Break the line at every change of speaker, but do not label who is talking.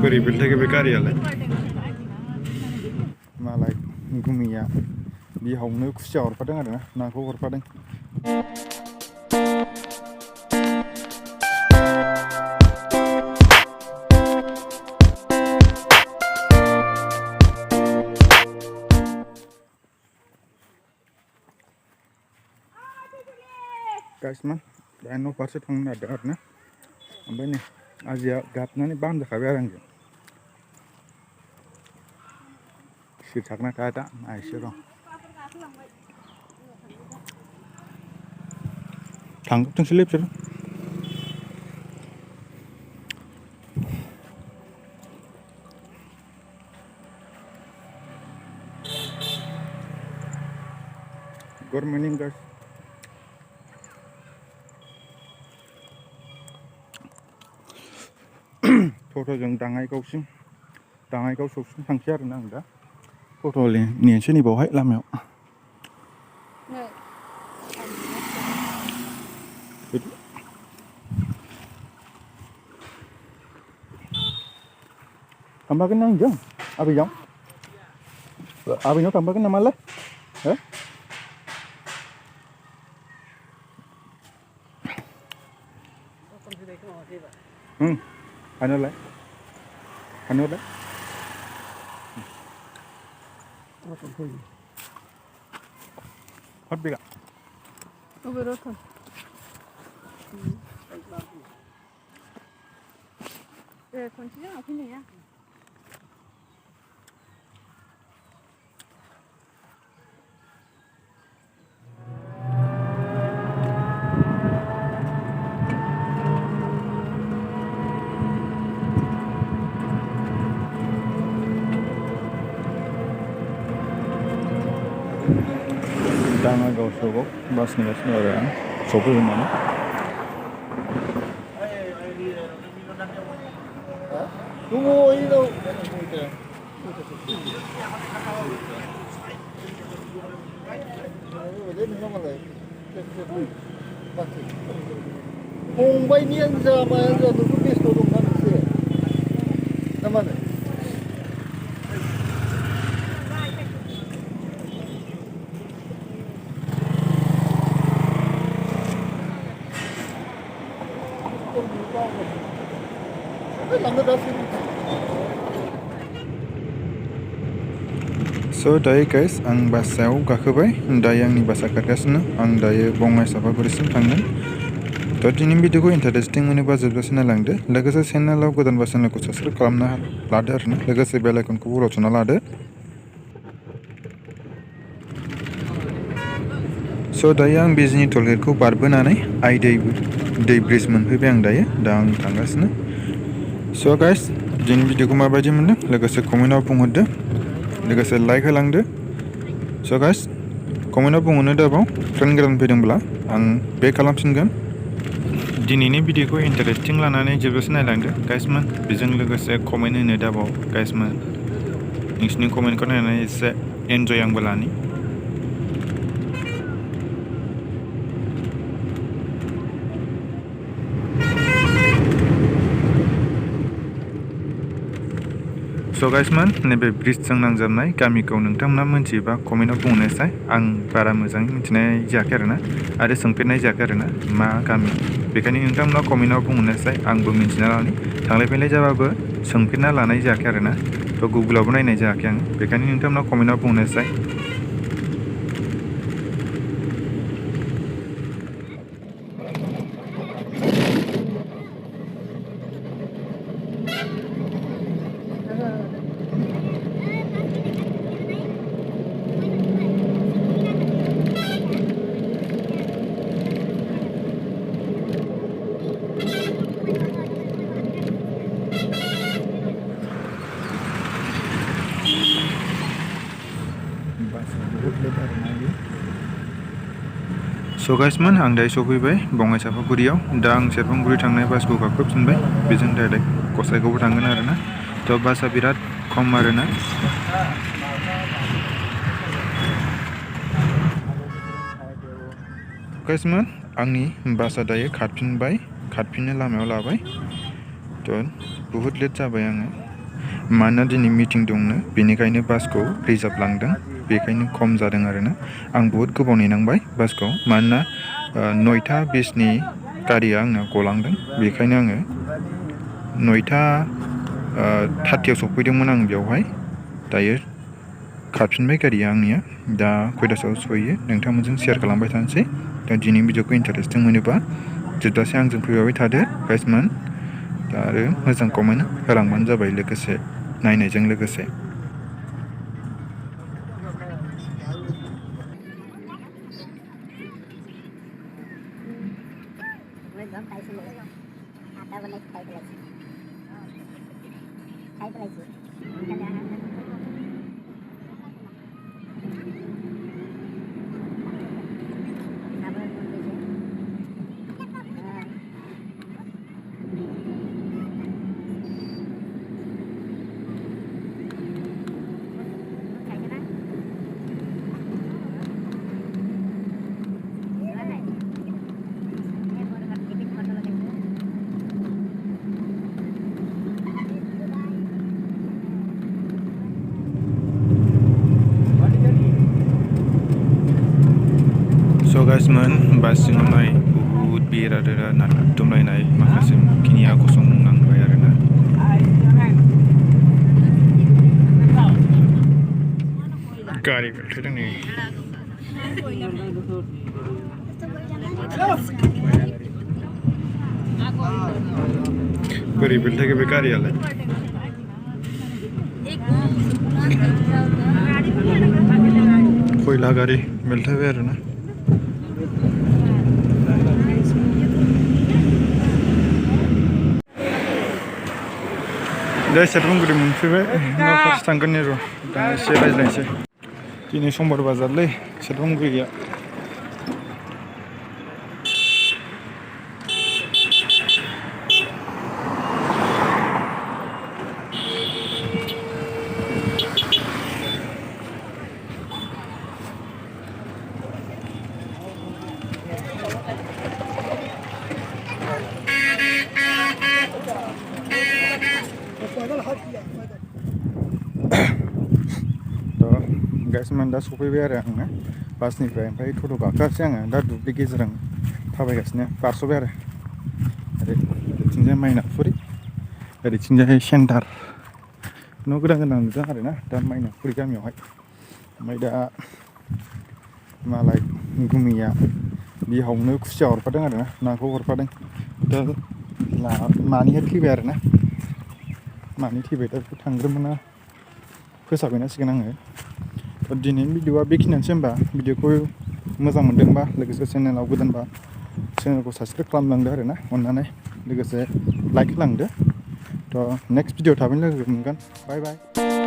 बोरै बेलथायखो बे गारियालाय मालाय गुमैया बिहावनो खुसिया हरफादों आरोना नाखौ हरफादों गाइसमान दा न' फारसे थांनो नागिरदों आरोना ओमफ्राय नै आजिया गाबनानै बामजाखाबाय आरो आंजों सिरि थागोना थाया दा नायसै र' थांजोबथोंसैलै बिसोर गुड मर्निं गाइस टट'जों दाङाइगाव सौसिम थांसै आरोना आं दा टट' नेनोसै नैबावहाय लामायाव थांफागोन ना आंजों आबैनाव थांफागोन नामालाय हो थानोलाय हट बेगा
खनसेजों फैनाया
दाङाइगाव सकआव बास नेगासिनो आरो आं सफैगोन नामा
फंबायनि जामाया जादोंथ' बेस्थ' दंना नोंसोर ना मा होनो
स' दायो गाइस आं बासाव गाखोबाय दायो आंनि बासा खारगासिनो आं दायो बङाइ सापागुरिसिम थांगोन थ' दिनैनि भिडिअखौ इन्टारेस्टिं मोनोबा जोबजासे नायलांदो लोगोसे चेनेलाव गोदान चेनेलखौ साबस्क्राइब खालामना लादो आरोना लोगोसे बेल आइकनखौ अल थुना लादो स' दायो आं बिजनि टलगेटखौ बारबोनानै दै ब्रिज मोनफैबाय आं दायो दा आं थांगासिनो स' गाइस दिनैनि भिडिअखौ माबायदि मोनदों लोगोसे कमेन्टआव बुंहरदो लोगोसे लाइक होलांदो स' गाइस कमेन्टआव बुंहरनो दाबाव फ्रेन्ड गोदान फैदोंब्ला आं बेक खालामफिनगोन दिनैनि भिडिअखौ इन्टारेस्टिं लानानै जोबजासे नायलांदो गाइसमोन बेजों लोगोसे कमेन्ट होनो दाबाव गाइसमोन नोंसिनि कमेन्टखौ नायनानै एसे एन्जय आंबो लानि स' गाइसमोन नैबे ब्रिजजों नांजाबनाय गामिखौ नोंथांमोना मिन्थियोबा कमेन्टआव बुंनोसै आं बारा मोजाङै मिथिनाय जायाखै आरो सोंफेरनाय जायाखै आरोना मा गामि बेखायनो नोंथांमोना कमेन्टआव बुंनोसै आंबो मिन्थिना लानि थांलाय फैलाय जाबाबो सोंफेरना लानाय जायाखै आरोना थ' गुगोलावबो नायनाय जायाखै आं बेखायनो नोंथांमोना कमेन्टआव बुंनोसै स' गाइसमोन आं दायो सफैबाय बङाइ सापागुरियाव दा आं सेरफांगुरि थांनाय बासखौ गाखोफिनबाय बेजों डाइरेक्ट गसाइगावबो थांगोन आरोना थ' बासआ बिराद खम आरोना गाइसमोन आंनि बासआ दायो खारफिननो लामायाव लाबाय थ' बुहुद लेट जाबाय आङो मानोना दिनै मिटिं दंनो बेनिखायनो बासखौ रिजार्भ लांदों बेखायनो खम जादों आरोना आं बहुद गोबाव नेनांबाय बासखौ मानोना 9:20नि गारिया आंना गलांदों बेखायनो आङो 9:30 सफैदोंमोन आं बेवहाय दायो खारफिनबाय गारिया आंनिया दा खयथासोआव सहैयो नोंथांमोनजों शेयार खालामबाय थानोसै दा दिनैनि भिडिअखौ इन्टारेस्टिं मोनोबा जोबजासे आंजों फैबाय थादो गाइसमोन दा आरो मोजां कमेन्ट होलांबानो जाबाय लोगोसे नायनायजों लोगोसे So guysमोन बास सिङावहाय बहुद बिर आरो नारथुमलायनाय माखासे खिनिया गसंनांबाय आरोना गारि बेलथायदों नै बोरै बेलथायखो बे गारियालाय खयला गारि बेलथायबाय आरोना दा सेरफांगुरि मोनफैबाय न' फारसे थांगोन र' दा एसे रायज्लायनोसै दिनै समबार बाजारलै सेरफांगुरिया गाइसमोन दा सफैबाय आरो आङो बासनिफ्राय ओमफ्राय टट' गाखोआसै आङो दा दुब्लि गेजेरजों थाबायगासिनो बारस'बाय आरो ओरैथिंजाय माइनावफुरि ओरैथिंजाय सेन्टार न' गोदान गोदान नुदों आरो ना दा माइनावफुरि गामियावहाय ओमफ्राय दा मालाय गुमैया बिहावनो खुसिया हरफादों आरो ना नाखौ हरफादों दा मानैया थैबाय आरो ना मानै थैबाय दा बेखौ थांग्रोमोना फोसाबहैनांसिगोन आङो दिनैनि भिडिअआ बेखिनियानोसै होमबा भिडिअखौ मोजां मोनदोंबा लोगोसे चेनेलाव गोदानबा चेनेलखौ साबसक्राइब खालामलांदो आरो ना अननानै लोगोसे लाइक होलांदो थ' नेक्स्ट भिडिअ थाबैनो लोगो मोनगोन बाय बाय